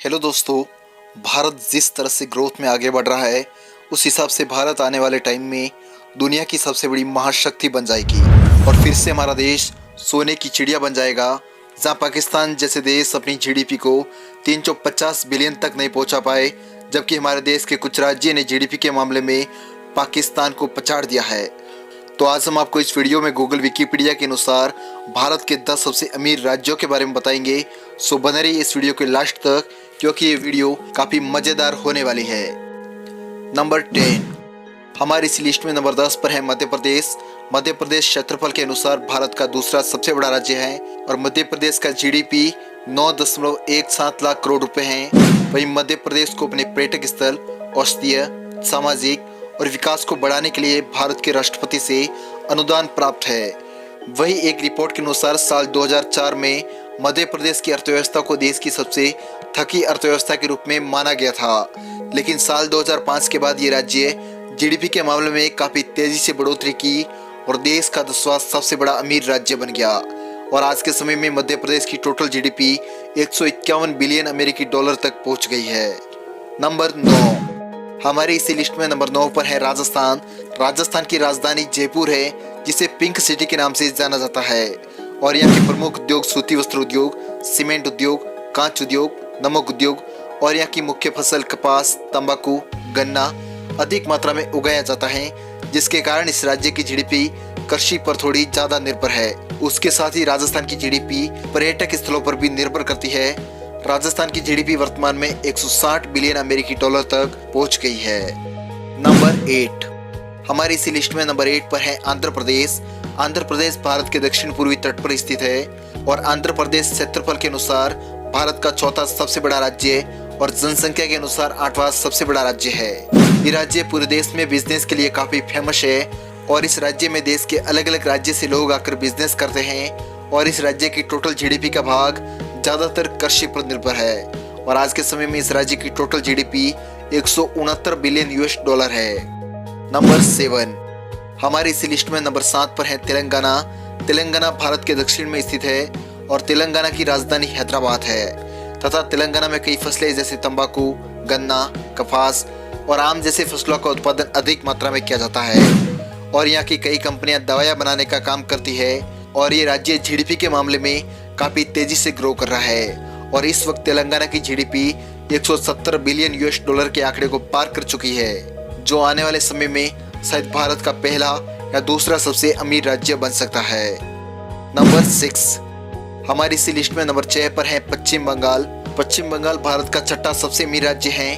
Hello दोस्तों। भारत जिस तरह से ग्रोथ में आगे बढ़ रहा है उस हिसाब से भारत आने वाले टाइम में दुनिया की सबसे बड़ी महाशक्ति बन जाएगी और फिर से हमारा देश सोने की चिड़िया बन जाएगा। जहां पाकिस्तान जैसे देश अपनी जीडीपी को 350 बिलियन तक नहीं पहुंचा पाए, जबकि हमारे देश के कुछ राज्य ने जीडीपी के मामले में पाकिस्तान को पछाड़ दिया है। तो आज हम आपको इस वीडियो में गूगल विकिपीडिया के अनुसार भारत के 10 सबसे अमीर राज्यों के बारे में बताएंगे। सो बने रहिए इस वीडियो के लास्ट तक, क्योंकि ये वीडियो काफ़ी मज़ेदार होने वाली है। नंबर 10, हमारी इस लिस्ट में नंबर 10 पर है मध्य प्रदेश। मध्य प्रदेश क्षेत्रफल के अनुसार भारत का दूसरा सबसे बड़ा राज्य है और मध्य प्रदेश का जीडीपी 9.17 लाख करोड़ रुपए है। वहीं मध्य प्रदेश को अपने पर्यटक स्थल, औषधीय, सामाजिक और विकास को बढ़ाने के लिए भारत के राष्ट्रपति से अनुदान प्राप्त है। वही एक रिपोर्ट के अनुसार साल 2004 में मध्य प्रदेश की अर्थव्यवस्था को देश की सबसे थकी अर्थव्यवस्था के रूप में माना गया था, लेकिन साल 2005 के बाद ये राज्य जीडीपी के मामले में काफ़ी तेजी से बढ़ोतरी की और देश का 10वां सबसे बड़ा अमीर राज्य बन गया। और आज के समय में मध्य प्रदेश की टोटल जीडीपी 151 बिलियन अमेरिकी डॉलर तक पहुंच गई है। नंबर 9, हमारी इसी लिस्ट में नंबर 9 पर है राजस्थान। राजस्थान की राजधानी जयपुर है, जिसे पिंक सिटी के नाम से जाना जाता है और यहाँ के प्रमुख उद्योग सूती वस्त्र उद्योग, सीमेंट उद्योग, कांच उद्योग, नमक उद्योग और यहाँ की मुख्य फसल कपास, तंबाकू, गन्ना अधिक मात्रा में उगाया जाता है, जिसके कारण इस राज्य की जीडीपी कृषि पर थोड़ी ज्यादा निर्भर है। उसके साथ ही राजस्थान की जीडीपी पर्यटक स्थलों पर भी निर्भर करती है। राजस्थान की जीडीपी वर्तमान में 160 बिलियन अमेरिकी डॉलर तक पहुंच गई है। नंबर 8, हमारी इसी लिस्ट में नंबर 8 पर है आंध्र प्रदेश। आंध्र प्रदेश भारत के दक्षिण पूर्वी तट पर स्थित है और आंध्र प्रदेश क्षेत्रफल के अनुसार भारत का चौथा सबसे बड़ा राज्य और जनसंख्या के अनुसार 8वां सबसे बड़ा राज्य है। ये राज्य पूरे देश में बिजनेस के लिए काफी फेमस है और इस राज्य में देश के अलग अलग राज्य से लोग आकर बिजनेस करते हैं और इस राज्य की टोटल जीडीपी का भाग ज्यादातर कृषि पर निर्भर है और आज के समय में इस राज्य की total GDP 169 billion US dollar है। नंबर 7, हमारी इसी लिस्ट में नंबर 7 पर है तेलंगाना। तेलंगाना भारत के दक्षिण में स्थित है और तेलंगाना की राजधानी हैदराबाद है तथा तेलंगाना में कई फसलें जैसे तंबाकू, गन्ना, कपास और आम जैसे फसलों का उत्पादन अधिक मात्रा में किया जाता है और यहाँ की कई कंपनियां दवाइयाँ बनाने का काम करती है और ये राज्य जीडीपी के मामले में काफी तेजी से ग्रो कर रहा है और इस वक्त तेलंगाना की जीडीपी 170 बिलियन यूएस डॉलर के आंकड़े को पार कर चुकी है, जो आने वाले समय में शायद भारत का पहला या दूसरा सबसे अमीर राज्य बन सकता है। नंबर 6, हमारी इसी लिस्ट में नंबर 6 पर है पश्चिम बंगाल। पश्चिम बंगाल भारत का छठा सबसे अमीर राज्य है।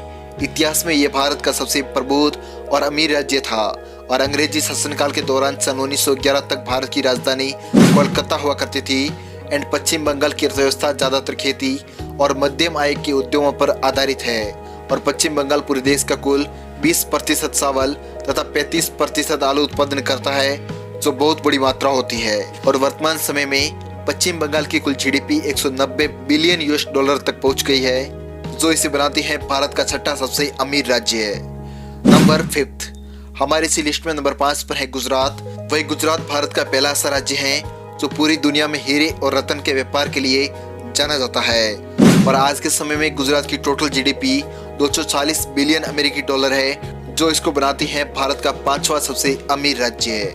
इतिहास में यह भारत का सबसे प्रबुद्ध और अमीर राज्य था और अंग्रेजी शासनकाल के दौरान सन 1911 तक भारत की राजधानी कोलकाता हुआ करती थी। एंड पश्चिम बंगाल की अर्थव्यवस्था ज्यादातर खेती और मध्यम आय के उद्योगों पर आधारित है और पश्चिम बंगाल पूरे देश का कुल 20% चावल तथा 35% आलू उत्पादन करता है, जो बहुत बड़ी मात्रा होती है और वर्तमान समय में पश्चिम बंगाल की कुल जीडीपी 190 बिलियन यूएस डॉलर तक पहुंच गई है, जो इसे बनाती है भारत का छठा सबसे अमीर राज्य है। नंबर 5, हमारी इसी लिस्ट में नंबर 5 पर है गुजरात। वही गुजरात भारत का पहला ऐसा राज्य है जो पूरी दुनिया में हीरे और रत्न के व्यापार के लिए जाना जाता है और आज के समय में गुजरात की टोटल जीडीपी 240 बिलियन अमेरिकी डॉलर है, जो इसको बनाती है भारत का 5वां सबसे अमीर राज्य है।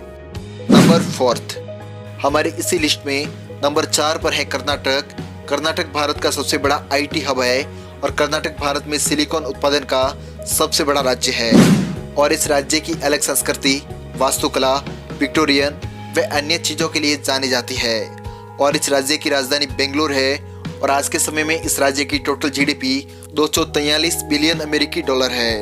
नंबर 4, हमारी इसी लिस्ट में नंबर 4 पर है कर्नाटक। कर्नाटक भारत का सबसे बड़ा आईटी हब है और कर्नाटक भारत में सिलिकॉन उत्पादन का सबसे बड़ा राज्य है और इस राज्य की अलग संस्कृति, वास्तुकला, विक्टोरियन व अन्य चीजों के लिए जानी जाती है और इस राज्य की राजधानी बेंगलुरु है और आज के समय में इस राज्य की टोटल जीडीपी 243 बिलियन अमेरिकी डॉलर है।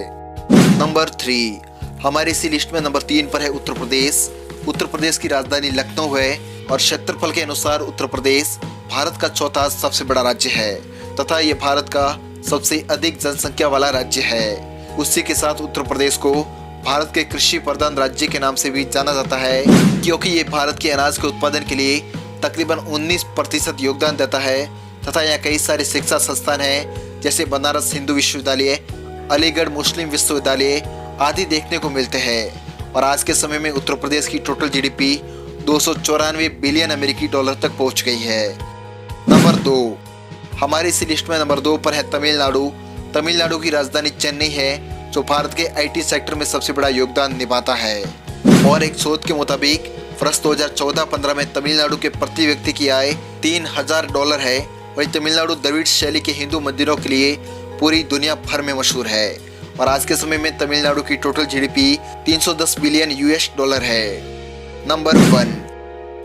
नंबर 3, हमारी इसी लिस्ट में नंबर 3 पर है उत्तर प्रदेश। उत्तर प्रदेश की राजधानी लखनऊ है और क्षेत्रफल के अनुसार उत्तर प्रदेश भारत का चौथा सबसे बड़ा राज्य है तथा ये भारत का सबसे अधिक जनसंख्या वाला राज्य है। उसी के साथ उत्तर प्रदेश को भारत के कृषि प्रधान राज्य के नाम से भी जाना जाता है, क्योंकि ये भारत के अनाज के उत्पादन के लिए तकरीबन 19% योगदान देता है तथा यहाँ कई सारे शिक्षा संस्थान हैं, जैसे बनारस हिंदू विश्वविद्यालय, अलीगढ़ मुस्लिम विश्वविद्यालय आदि देखने को मिलते हैं और आज के समय में उत्तर प्रदेश की टोटल जीडीपी 294 बिलियन अमेरिकी डॉलर तक पहुँच गई है। नंबर 2, हमारी इसी लिस्ट में नंबर 2 पर है तमिलनाडु। तमिलनाडु की राजधानी चेन्नई है, जो भारत के आईटी सेक्टर में सबसे बड़ा योगदान निभाता है। और एक शोध के मुताबिक वर्ष 2014-15 में तमिलनाडु के प्रति व्यक्ति की आय $3000 है। वही तमिलनाडु द्रविड़ शैली के हिंदू मंदिरों के लिए पूरी दुनिया भर में मशहूर है। और आज के समय में तमिलनाडु की टोटल जीडीपी $310 बिलियन है। नंबर 1,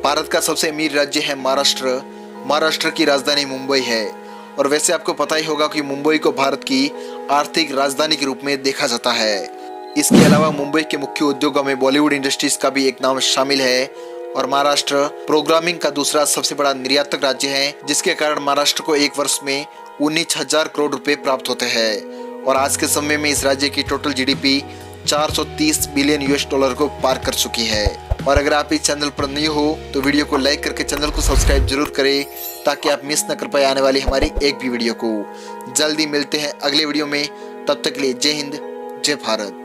भारत का सबसे अमीर राज्य है महाराष्ट्र। महाराष्ट्र की राजधानी मुंबई है। और वैसे आपको पता ही होगा कि मुंबई को भारत की आर्थिक राजधानी के रूप में देखा जाता है। इसके अलावा मुंबई के मुख्य उद्योगों में बॉलीवुड इंडस्ट्रीज का भी एक नाम शामिल है। और महाराष्ट्र प्रोग्रामिंग का दूसरा सबसे बड़ा निर्यातक राज्य है, जिसके कारण महाराष्ट्र को एक वर्ष में 19,000 करोड़ रुपए प्राप्त होते हैं। और आज के समय में इस राज्य की टोटल जीडीपी $430 बिलियन को पार कर चुकी है। और अगर आप इस चैनल पर नए हो तो वीडियो को लाइक करके चैनल को सब्सक्राइब जरूर करें, ताकि आप मिस न कर पाए आने वाली हमारी एक भी वीडियो को। जल्दी मिलते हैं अगले वीडियो में, तब तक के लिए जय हिंद, जय भारत।